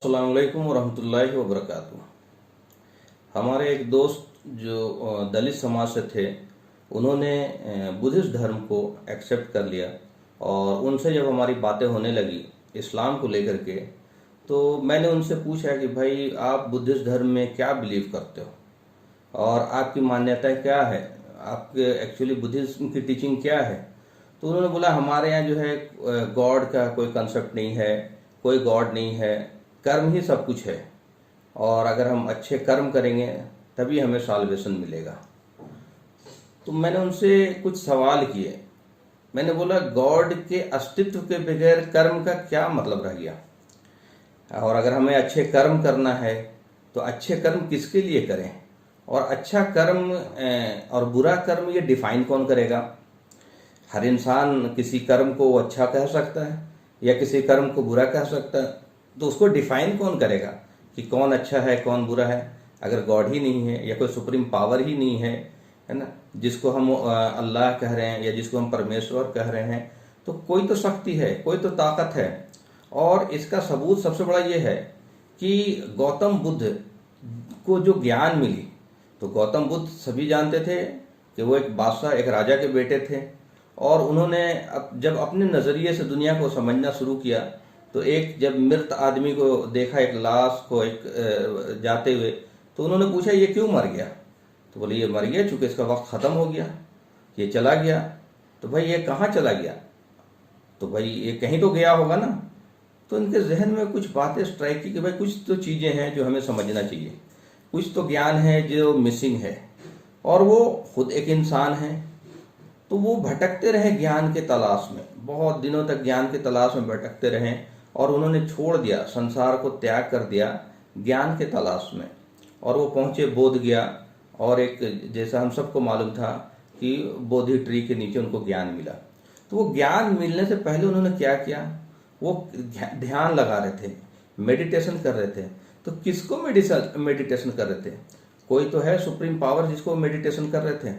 अस्सलाम वालेकुम वरहमतुल्लाहि वबरकातुहू। हमारे एक दोस्त जो दलित समाज से थे, उन्होंने बुद्धिस्ट धर्म को एक्सेप्ट कर लिया और उनसे जब हमारी बातें होने लगी इस्लाम को लेकर के, तो मैंने उनसे पूछा कि भाई आप बुद्धिस्ट धर्म में क्या बिलीव करते हो और आपकी मान्यताएं क्या है, आपके एक्चुअली बुद्धिज्म की टीचिंग क्या है। तो उन्होंने बोला हमारे यहाँ जो है गॉड का कोई कंसेप्ट नहीं है, कोई गॉड नहीं है, कर्म ही सब कुछ है और अगर हम अच्छे कर्म करेंगे तभी हमें साल्वेशन मिलेगा। तो मैंने उनसे कुछ सवाल किए। मैंने बोला गॉड के अस्तित्व के बगैर कर्म का क्या मतलब रह गया, और अगर हमें अच्छे कर्म करना है तो अच्छे कर्म किसके लिए करें, और अच्छा कर्म और बुरा कर्म ये डिफाइन कौन करेगा। हर इंसान किसी कर्म को अच्छा कह सकता है या किसी कर्म को बुरा कह सकता है, तो उसको डिफाइन कौन करेगा कि कौन अच्छा है कौन बुरा है। अगर गॉड ही नहीं है या कोई सुप्रीम पावर ही नहीं है ना, जिसको हम अल्लाह कह रहे हैं या जिसको हम परमेश्वर कह रहे हैं, तो कोई तो शक्ति है, कोई तो ताकत है। और इसका सबूत सबसे बड़ा ये है कि गौतम बुद्ध को जो ज्ञान मिली, तो गौतम बुद्ध सभी जानते थे कि वो एक बादशाह, एक राजा के बेटे थे, और उन्होंने जब अपने नज़रिए से दुनिया को समझना शुरू किया, तो एक जब मृत आदमी को देखा, एक लाश को एक जाते हुए, तो उन्होंने पूछा ये क्यों मर गया। तो बोले ये मर गया चूंकि इसका वक्त ख़त्म हो गया, ये चला गया। तो भाई ये कहाँ चला गया, तो भाई ये कहीं तो गया होगा ना। तो इनके जहन में कुछ बातें स्ट्राइक की कि भाई कुछ तो चीज़ें हैं जो हमें समझना चाहिए, कुछ तो ज्ञान है जो मिसिंग है, और वो खुद एक इंसान है। तो वो भटकते रहे ज्ञान के तलाश में, बहुत दिनों तक ज्ञान के तलाश में भटकते रहे, और उन्होंने छोड़ दिया, संसार को त्याग कर दिया ज्ञान के तलाश में, और वो पहुंचे बोध गया। और एक जैसा हम सबको मालूम था कि बोधि ट्री के नीचे उनको ज्ञान मिला। तो वो ज्ञान मिलने से पहले उन्होंने क्या किया, वो ध्यान लगा रहे थे, मेडिटेशन कर रहे थे। तो किसको मेडिटेशन कर रहे थे, कोई तो है सुप्रीम पावर जिसको मेडिटेशन कर रहे थे।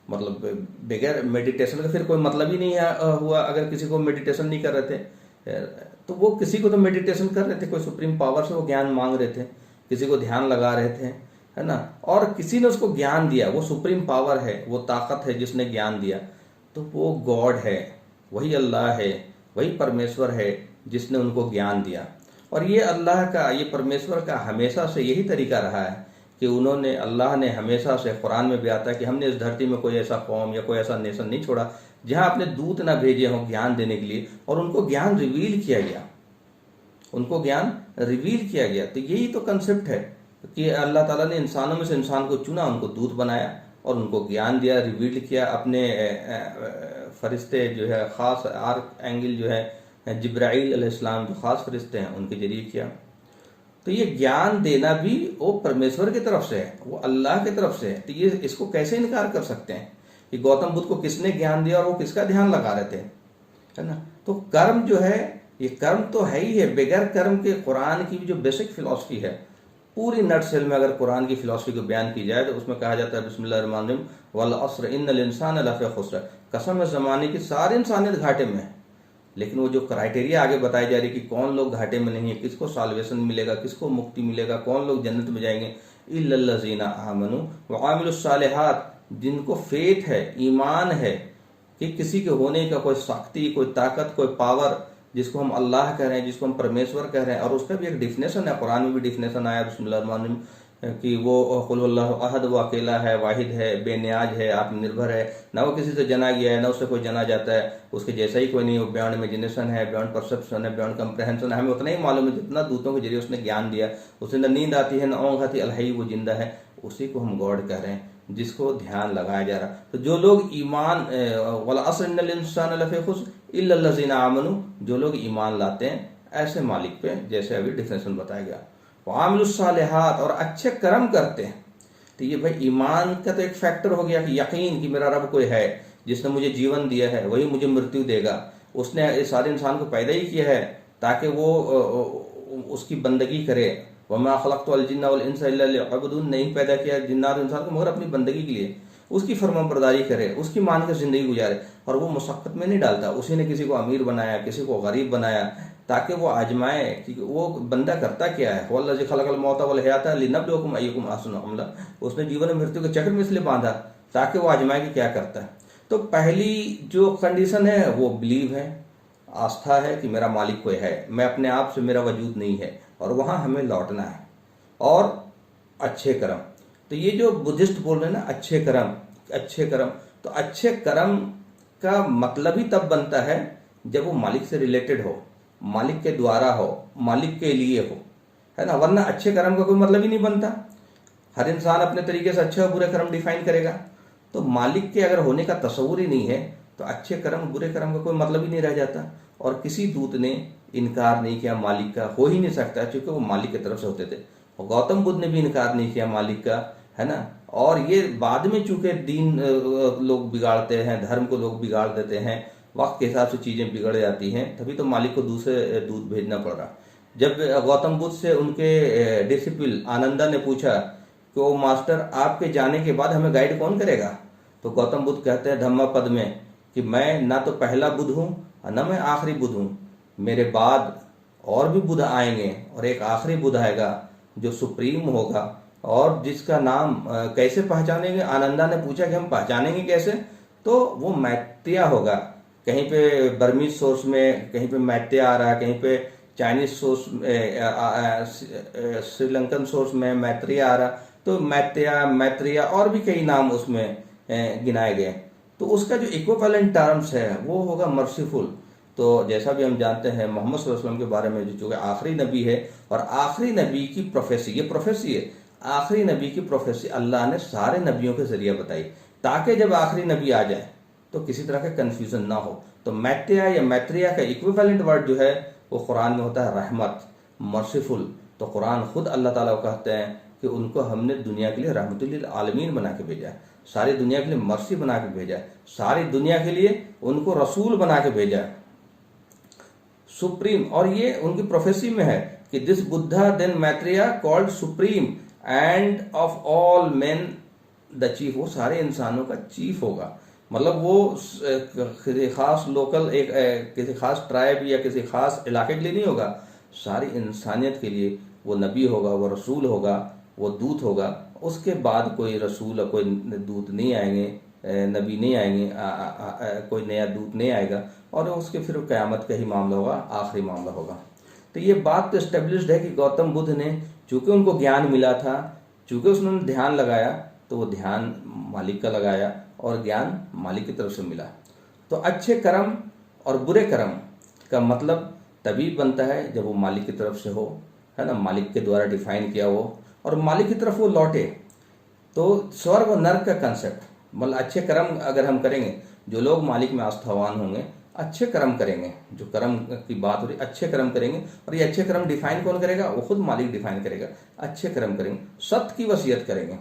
मतलब बगैर मेडिटेशन का फिर कोई मतलब ही नहीं हुआ अगर किसी को मेडिटेशन नहीं कर रहे थे। तो वो किसी को तो मेडिटेशन कर रहे थे, कोई सुप्रीम पावर से वो ज्ञान मांग रहे थे, किसी को ध्यान लगा रहे थे, है ना। और किसी ने उसको ज्ञान दिया, वो सुप्रीम पावर है, वो ताकत है जिसने ज्ञान दिया, तो वो गॉड है, वही अल्लाह है, वही परमेश्वर है जिसने उनको ज्ञान दिया। और ये अल्लाह का, ये परमेश्वर का हमेशा से यही तरीका रहा है कि उन्होंने, अल्लाह ने हमेशा से, कुरान में भी आता है कि हमने इस धरती में कोई ऐसा कौम या कोई ऐसा नेशन नहीं छोड़ा जहां अपने दूत ना भेजे हों ज्ञान देने के लिए, और उनको ज्ञान रिवील किया गया, उनको ज्ञान रिवील किया गया। तो यही तो कंसेप्ट है कि अल्लाह ताला ने इंसानों में से इंसान को चुना, उनको दूत बनाया और उनको ज्ञान दिया, रिवील किया। अपने फरिश्ते जो है, खास आर्क एंगल जो है जिब्राइल अलैहिस्सलाम, जो खास फरिश्ते हैं, उनके जरिए किया। तो ये ज्ञान देना भी वो परमेश्वर की तरफ से है, वो अल्लाह की तरफ से है। तो ये इसको कैसे इनकार कर सकते हैं कि गौतम बुद्ध को किसने ज्ञान दिया और वो किसका ध्यान लगा रहे थे, है ना। तो कर्म जो है, ये कर्म तो है ही है। बगैर कर्म के कुरान की जो बेसिक फिलॉसफी है, पूरी नट सेल में अगर कुरान की फिलॉसफी को बयान की जाए तो उसमें कहा जाता है बिस्मिल्लाहिर्रहमानिर्रहीम वल अस्र इन्नल इंसान लफी खुस्र, कसम है ज़माने की सारी इंसानियत घाटे में है। लेकिन वो जो क्राइटेरिया आगे बताई जा रही है कि कौन लोग घाटे में नहीं है, किसको साल्वेशन मिलेगा, किसको मुक्ति मिलेगा, कौन लोग जन्नत में जाएंगे, इल्लल्लज़ीना आमनू व आमिलुस सालिहात, जिनको फेथ है, ईमान है कि किसी के होने का कोई शक्ति, कोई ताकत, कोई पावर, जिसको हम अल्लाह कह रहे हैं, जिसको हम परमेश्वर कह रहे हैं। और उसका भी एक डिफिनेशन है, कुरान में भी डिफिनेशन आया बिस्मिल्लाहिर्रहमानिर्रहीम कि वो कुल हुवल्लाहु अहद, वो अकेला है, वाहिद है, बेनियाज है, आत्मनिर्भर है, ना वो किसी से जना गया है, ना उससे कोई जना जाता है, उसके जैसा ही कोई नहीं। वो बियॉन्ड इमेजिनेशन है, बियॉन्ड परसेप्शन है, बियॉन्ड कंप्रहेंशन है। हमें उतना ही मालूम है जितना दूतों के जरिए उसने ज्ञान दिया। उसे न नींद आती है, न ऊँघ आती, अलहई, वो जिंदा है। उसी को हम गॉड कह रहे हैं, जिसको ध्यान लगाया जा रहा। तो जो लोग ईमान, वल अस्र इन्नल इंसान लफी खुस्र इल्लल्लज़ीना आमनू, जो लोग ईमान लाते हैं ऐसे मालिक पे, जैसे अभी डिफिनेशन बताया गया, वामिलुस सालिहात, और अच्छे कर्म करते हैं। तो ये भाई ईमान का तो एक फैक्टर हो गया कि यकीन कि मेरा रब कोई है जिसने मुझे जीवन दिया है, वही मुझे मृत्यु देगा। उसने इस सारे इंसान को पैदा ही किया है ताकि वो उसकी बंदगी करे। वमा खलक़तुल जिन्ना वल इंसा इल्ला लियअबुदून, नहीं पैदा किया जिन्नात इंसान को मगर अपनी बंदगी के लिए, उसकी फरमाबरदारी करे, उसकी मान कर जिंदगी गुजारे। और वो मुशक्क़त में नहीं डालता। उसी ने किसी को अमीर बनाया, किसी को गरीब बनाया, ताकि वो आजमाए कि वो बंदा करता क्या है। वल्लज़ी खलक़ल मौत वल हयात लिनब्लुवकुम अय्युकुम अहसनु अमला, उसने जीवन और मृत्यु के चक्र में इसलिए बांधा ताकि वो आजमाए कि क्या करता है। तो पहली जो कंडीशन है वो बिलीव है, आस्था है कि मेरा मालिक कोई है, मैं अपने आप से मेरा वजूद नहीं है, और वहाँ हमें लौटना है। और अच्छे कर्म, तो ये जो बुद्धिस्ट बोल रहे हैं ना अच्छे कर्म, अच्छे कर्म, तो अच्छे कर्म का मतलब ही तब बनता है जब वो मालिक से रिलेटेड हो, मालिक के द्वारा हो, मालिक के लिए हो, है ना। वरना अच्छे कर्म का कोई मतलब ही नहीं बनता। हर इंसान अपने तरीके से अच्छे और बुरे कर्म डिफाइन करेगा। तो मालिक के अगर होने का तस्वुर ही नहीं है तो अच्छे कर्म बुरे कर्म का कोई मतलब ही नहीं रह जाता। और किसी दूत ने इनकार नहीं किया मालिक का, हो ही नहीं सकता, क्योंकि वो मालिक की तरफ से होते थे। और गौतम बुद्ध ने भी इनकार नहीं किया मालिक का, है ना। और ये बाद में चूंकि दीन लोग बिगाड़ते हैं, धर्म को लोग बिगाड़ देते हैं, वक्त के हिसाब से चीजें बिगड़ जाती हैं, तभी तो मालिक को दूसरे दूत भेजना पड़ रहा। जब गौतम बुद्ध से उनके डिसिपल आनंदा ने पूछा कि ओ मास्टर, आपके जाने के बाद हमें गाइड कौन करेगा, तो गौतम बुद्ध कहते हैं धम्मा पद में कि मैं ना तो पहला बुद्ध हूँ और ना मैं आखिरी बुद्ध हूँ, मेरे बाद और भी बुद्ध आएंगे और एक आखिरी बुद्ध आएगा जो सुप्रीम होगा, और जिसका नाम कैसे पहचानेंगे। आनंदा ने पूछा कि हम पहचानेंगे कैसे, तो वो मैत्रेय होगा। कहीं पे बर्मीज सोर्स में कहीं पे मैत्रेय आ रहा है, कहीं पे चाइनीज सोर्स श्रीलंकन सोर्स में मैत्रेय आ रहा, तो मैत्रेय और भी कई नाम उसमें गिनाए गए। तो उसका जो इक्विवेलेंट टर्म्स है वो होगा मर्सीफुल। तो जैसा भी हम जानते हैं मोहम्मद सल्लल्लाहु अलैहि वसल्लम के बारे में, जो आखिरी नबी है, और आखिरी नबी की प्रोफेसी, ये प्रोफेसी है, आखिरी नबी की प्रोफेसी अल्लाह ने सारे नबियों के जरिए बताई, ताकि जब आखिरी नबी आ जाए तो किसी तरह का कंफ्यूजन ना हो। तो मैत्रेय या मैत्रेय का इक्विवेलेंट वर्ड जो है वो कुरान में होता है रहमत, मर्सीफुल। तो कुरान खुद अल्लाह ताला को कहते हैं कि उनको हमने दुनिया के लिए रहमतुल लिल आलमीन बना के भेजा है, सारी दुनिया के लिए मर्सी बना के भेजा है, सारी दुनिया के लिए उनको रसूल बना के भेजा है, सुप्रीम। और ये उनकी प्रोफेसी में है कि this Buddha then Maitreya called supreme end of all men the chief, वो सारे इंसानों का चीफ होगा। मतलब वो किसी खास लोकल किसी खास ट्राइब या किसी खास इलाके के लिए नहीं होगा, सारी इंसानियत के लिए वो नबी होगा, वो रसूल होगा, वो दूत होगा। उसके बाद कोई रसूल और कोई दूत नहीं आएंगे, नबी नहीं आएंगे, कोई नया दूत नहीं आएगा, और उसके फिर क़यामत का ही मामला होगा, आखिरी मामला होगा। तो ये बात तो एस्टेब्लिश्ड है कि गौतम बुद्ध ने चूंकि उनको ज्ञान मिला था, चूंकि उसने ध्यान लगाया, तो वो ध्यान मालिक का लगाया और ज्ञान मालिक की तरफ से मिला। तो अच्छे कर्म और बुरे कर्म का मतलब तभी बनता है जब वो मालिक की तरफ से हो, है ना, मालिक के द्वारा डिफाइन किया हो और मालिक की तरफ वो लौटे। तो स्वर्ग और नर्क का कंसेप्ट, मतलब अच्छे कर्म अगर हम करेंगे, जो लोग मालिक में आस्थावान होंगे अच्छे कर्म करेंगे, जो कर्म की बात हो रही अच्छे कर्म करेंगे, और ये अच्छे कर्म डिफाइन कौन करेगा, वो खुद मालिक डिफाइन करेगा। अच्छे कर्म करेंगे, सत्य की वसीयत करेंगे,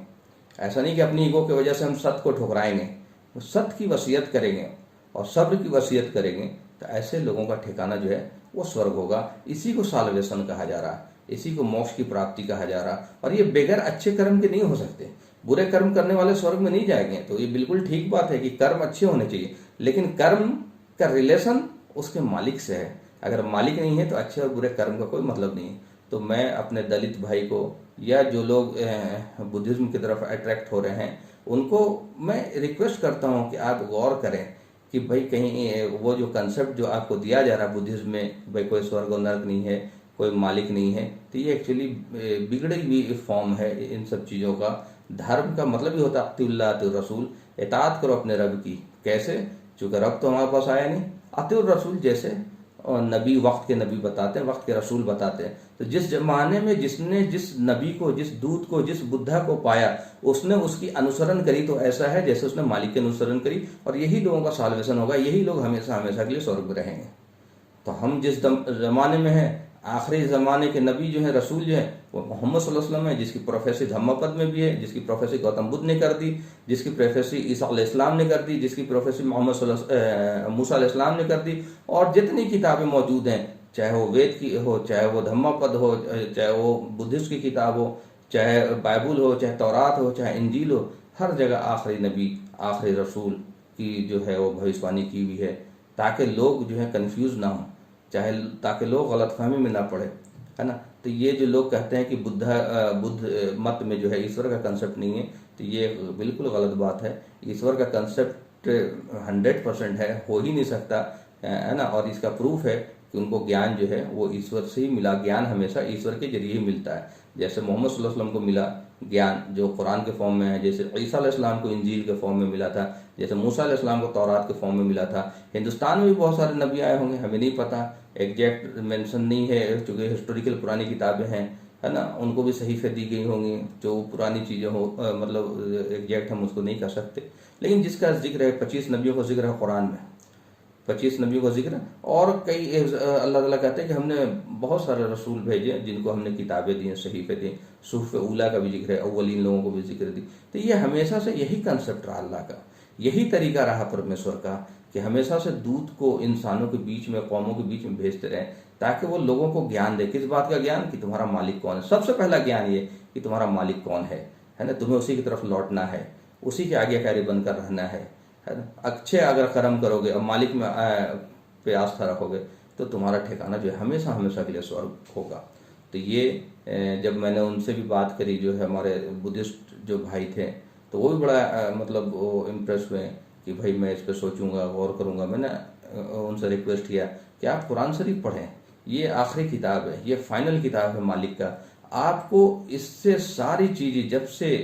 ऐसा नहीं कि अपनी ईगो की वजह से हम सत्य को ठुकराएंगे, सत्य की वसीयत करेंगे और सब्र की वसीयत करेंगे, तो ऐसे लोगों का ठिकाना जो है वो स्वर्ग होगा। इसी को साल्वेशन कहा जा रहा, इसी को मोक्ष की प्राप्ति कहा जा रहा। और ये बगैर अच्छे कर्म के नहीं हो सकते। बुरे कर्म करने वाले स्वर्ग में नहीं जाएंगे। तो ये बिल्कुल ठीक बात है कि कर्म अच्छे होने चाहिए, लेकिन कर्म का रिलेशन उसके मालिक से है। अगर मालिक नहीं है तो अच्छे और बुरे कर्म का कोई मतलब नहीं है। तो मैं अपने दलित भाई को या जो लोग बुद्धिज्म की तरफ अट्रैक्ट हो रहे हैं उनको मैं रिक्वेस्ट करता हूँ कि आप गौर करें कि भाई कहीं वो जो कंसेप्ट जो आपको दिया जा रहा है बुद्धिज्म में, भाई कोई स्वर्ग और नर्क नहीं है, कोई मालिक नहीं है, तो ये एक्चुअली बिगड़ी हुई फॉर्म है इन सब चीज़ों का। धर्म का मतलब ही होता है अतिउल्लाह अतिउर रसूल, इताअत करो अपने रब की। कैसे? चूँकि रब तो हमारे पास आया नहीं। अतिउर रसूल जैसे और नबी वक्त के नबी बताते हैं, वक्त के रसूल बताते हैं। तो जिस जमाने में जिसने जिस नबी को, जिस दूत को, जिस बुद्धा को पाया, उसने उसकी अनुसरण करी, तो ऐसा है जैसे उसने मालिक की अनुसरण करी। और यही लोगों का साल्वेशन होगा, यही लोग हमेशा हमेशा के लिए स्वर्ग में रहेंगे। तो हम जिस जमाने में हैं, आखिरी ज़माने के नबी जो है, रसूल जो है, वो मोहम्मद सल्लल्लाहु अलैहि वसल्लम है, जिसकी प्रोफेसी धम्मपद में भी है, जिसकी प्रोफेसी गौतम बुद्ध ने कर दी, जिसकी प्रोफेसी ईसा अलैहिस्सलाम ने कर दी, जिसकी प्रोफेसी मूसा अलैहिस्सलाम ने कर दी। और जितनी किताबें मौजूद हैं, चाहे वो वेद की हो, चाहे वो धम्मपद हो, चाहे वो बुद्धिस्ट की किताब हो, चाहे बाइबल हो, चाहे तौरात हो, चाहे इंजील हो, हर जगह आखिरी नबी, आखिरी रसूल की जो है वो भविष्यवाणी की हुई है, ताकि लोग जो है कन्फ्यूज ना हो। चाहे ताकि लोग गलतफहमी में ना पड़े, है ना। तो ये जो लोग कहते हैं कि बुद्ध मत में जो है ईश्वर का कंसेप्ट नहीं है, तो ये बिल्कुल गलत बात है। ईश्वर का कंसेप्ट 100% है, हो ही नहीं सकता, है ना। और इसका प्रूफ है कि उनको ज्ञान जो है वो ईश्वर से ही मिला। ज्ञान हमेशा ईश्वर के जरिए ही मिलता है। जैसे मोहम्मद सल्लल्लाहु अलैहि वसल्लम को मिला ज्ञान जो कुरान के फॉर्म में है, जैसे ईसा अलैहिस्सलाम को इंजील के फॉर्म में मिला था, जैसे मूसा अलैहिस्सलाम को तौरात के फॉर्म में मिला था। हिंदुस्तान में भी बहुत सारे नबी आए होंगे, हमें नहीं पता, एग्जैक्ट मेंशन नहीं है, चूँकि हिस्टोरिकल पुरानी किताबें हैं, है ना। उनको भी सहीफे दी गई होंगी, जो पुरानी चीज़ें हो, मतलब एग्जैक्ट हम उसको नहीं कर सकते। लेकिन जिसका जिक्र है, 25 नबियों का जिक्र है कुरान में, 25 नबियों का जिक्र। और कई अल्लाह ताला कहते हैं कि हमने बहुत सारे रसूल भेजे जिनको हमने किताबें दी, सहीफे दी, सूफ़ उला का भी जिक्र है, अव्वलीन लोगों को भी जिक्र दी। तो ये हमेशा से यही कंसेप्ट रहा अल्लाह का, यही तरीका रहा परमेश्वर का कि हमेशा से दूत को इंसानों के बीच में, कौमों के बीच में भेजते रहे, ताकि वो लोगों को ज्ञान दे। किस बात का ज्ञान? कि तुम्हारा मालिक कौन है। सबसे पहला ज्ञान ये कि तुम्हारा मालिक कौन है ना। तुम्हें उसी की तरफ लौटना है, उसी के आज्ञाकारी बनकर रहना है ना। अच्छे अगर कर्म करोगे और मालिक में पे आस्था रखोगे तो तुम्हारा ठिकाना जो है हमेशा हमेशा के लिए स्वर्ग होगा। तो ये जब मैंने उनसे भी बात करी, जो है हमारे बुद्धिस्ट जो भाई थे, तो वो भी बड़ा मतलब वो इम्प्रेस हुए कि भाई मैं इस पर सोचूंगा, गौर करूंगा। मैंने उनसे रिक्वेस्ट किया कि आप कुरान शरीफ पढ़ें, ये आखिरी किताब है, ये फाइनल किताब है मालिक का। आपको इससे सारी चीज़ें, जब से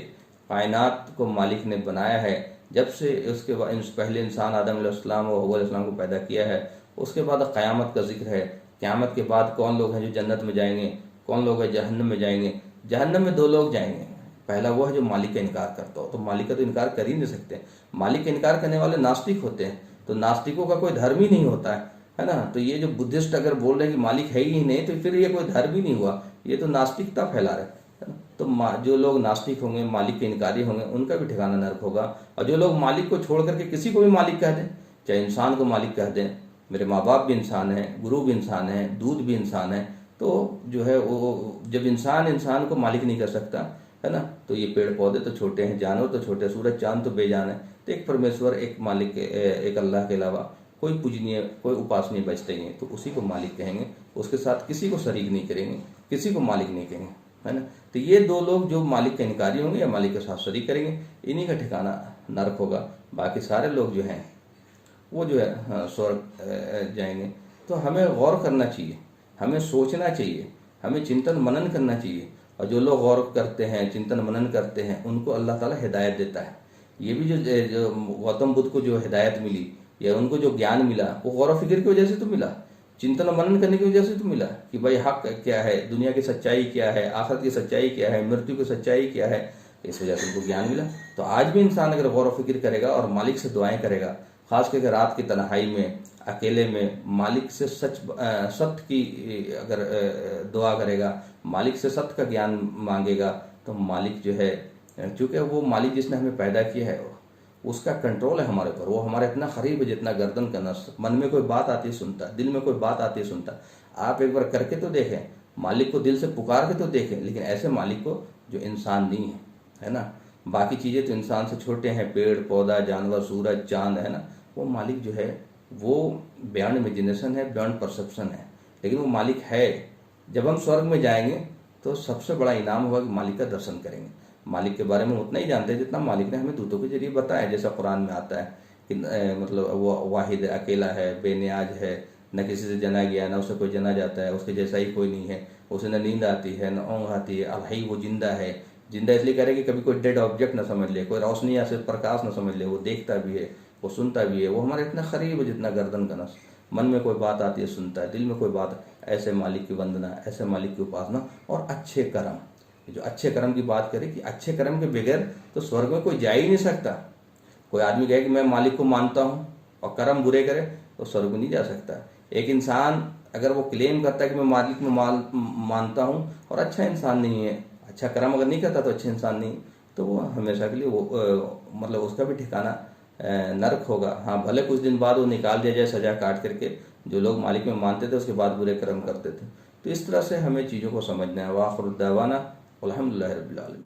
कायनात को मालिक ने बनाया है, जब से उसके बाद पहले इंसान आदम अलैहिस्सलाम और हव्वा अलैहिस्सलाम को पैदा किया है, उसके बाद क़यामत का जिक्र है। क़यामत के बाद कौन लोग हैं जो जन्नत में जाएंगे, कौन लोग हैं जहन्नम में जाएंगे। जहन्नम में 2 लोग जाएंगे, पहला वो है जो मालिक का इनकार करता हो, तो मालिक का तो इनकार कर ही नहीं सकते। मालिक का इनकार करने वाले नास्तिक होते हैं, तो नास्तिकों का कोई धर्म ही नहीं होता है ना। तो ये जो बुद्धिस्ट अगर बोल रहे हैं कि मालिक है ही नहीं, तो फिर ये कोई धर्म ही नहीं हुआ, ये तो नास्तिकता फैला रहे हैं। तो जो लोग नास्तिक होंगे, मालिक के इनकारी होंगे, उनका भी ठिकाना नरक होगा। और जो लोग मालिक को छोड़ करके किसी को भी मालिक कह दें, चाहे इंसान को मालिक कह दें, मेरे माँ बाप भी इंसान हैं, गुरु भी इंसान है, दूध भी इंसान है, तो जो है वो जब इंसान को मालिक नहीं कर सकता, है ना, तो ये पेड़ पौधे तो छोटे हैं, जानवर तो छोटे, सूरज चांद तो बेजान है। तो एक परमेश्वर, एक मालिक, एक अल्लाह के अलावा कोई पूजनीय, कोई उपासनीय बचते ही हैं, तो उसी को मालिक कहेंगे। उसके साथ किसी को शरीक नहीं करेंगे, किसी को मालिक नहीं कहेंगे, है ना। तो ये 2 लोग जो मालिक के इनकारी होंगे या मालिक के साथ शरीक करेंगे, इन्हीं का ठिकाना नरक होगा। बाकी सारे लोग जो हैं वो जो है स्वर्ग जाएंगे। तो हमें गौर करना चाहिए, हमें सोचना चाहिए, हमें चिंतन मनन करना चाहिए। और जो लोग गौर करते हैं, चिंतन मनन करते हैं, उनको अल्लाह ताला हिदायत देता है। ये भी जो गौतम बुद्ध को जो हिदायत मिली या उनको जो ज्ञान मिला, वो गौर फिक्र की वजह से तो मिला, चिंतन मनन करने की वजह से तो मिला कि भाई हक क्या है, दुनिया की सच्चाई क्या है, आखिरत की सच्चाई क्या है, मृत्यु की सच्चाई क्या है, इस वजह से उनको ज्ञान मिला। तो आज भी इंसान अगर गौर फिक्र करेगा और मालिक से दुआएं करेगा, खास करके रात की तन्हाई में, अकेले में, मालिक से सत्य की अगर दुआ करेगा, मालिक से सत्य का ज्ञान मांगेगा, तो मालिक जो है, चूँकि वो मालिक जिसने हमें पैदा किया है, उसका कंट्रोल है हमारे ऊपर, वो हमारे इतना करीब है जितना गर्दन का नस। मन में कोई बात आती है सुनता, दिल में कोई बात आती है सुनता। आप एक बार करके तो देखें, मालिक को दिल से पुकार के तो देखें, लेकिन ऐसे मालिक को जो इंसान नहीं है ना। बाकी चीज़ें तो इंसान से छोटे हैं, पेड़ पौधा, जानवर, सूरज चांद, है ना। वो मालिक जो है वो बियॉन्ड इमेजिनेशन है, बियॉन्ड परसेप्शन है, लेकिन वो मालिक है। जब हम स्वर्ग में जाएंगे तो सबसे बड़ा इनाम होगा कि मालिक का दर्शन करेंगे। मालिक के बारे में उतना ही जानते हैं जितना मालिक ने हमें दूतों के जरिए बताया। जैसा कुरान में आता है कि मतलब वो वाहिद, अकेला है, बेनियाज है, न किसी से जना गया, न उससे कोई जना जाता है, उसके जैसा ही कोई नहीं है, उसे न नींद आती है, न ऊँघ आती है, अलहई वो जिंदा है। जिंदा इसलिए कह रहे कि कभी कोई डेड ऑब्जेक्ट न समझ ले, कोई रोशनी या सिर्फ प्रकाश न समझ ले, वो देखता भी है, वो सुनता भी है, वो हमारे इतना करीब है जितना गर्दन का नस। मन में कोई बात आती है सुनता है, दिल में कोई बात, ऐसे मालिक की वंदना, ऐसे मालिक की उपासना और अच्छे कर्म। जो अच्छे कर्म की बात करें कि अच्छे कर्म के बगैर तो स्वर्ग में कोई जा ही नहीं सकता। कोई आदमी कहे कि मैं मालिक को मानता हूँ और कर्म बुरे करे तो स्वर्ग में नहीं जा सकता। एक इंसान अगर वो क्लेम करता है कि मैं मालिक में मानता हूँ और अच्छा इंसान नहीं है, अच्छा कर्म अगर नहीं करता तो अच्छे इंसान नहीं, तो वो हमेशा के लिए वो मतलब उसका भी ठिकाना नरक होगा। हाँ, भले कुछ दिन बाद वो निकाल दिया जाए सजा काट करके, जो लोग मालिक में मानते थे उसके बाद बुरे कर्म करते थे। तो इस तरह से हमें चीज़ों को समझना है। वाखिर दावाना अल्हम्दुलिल्लाहि रब्बिल आलमीन।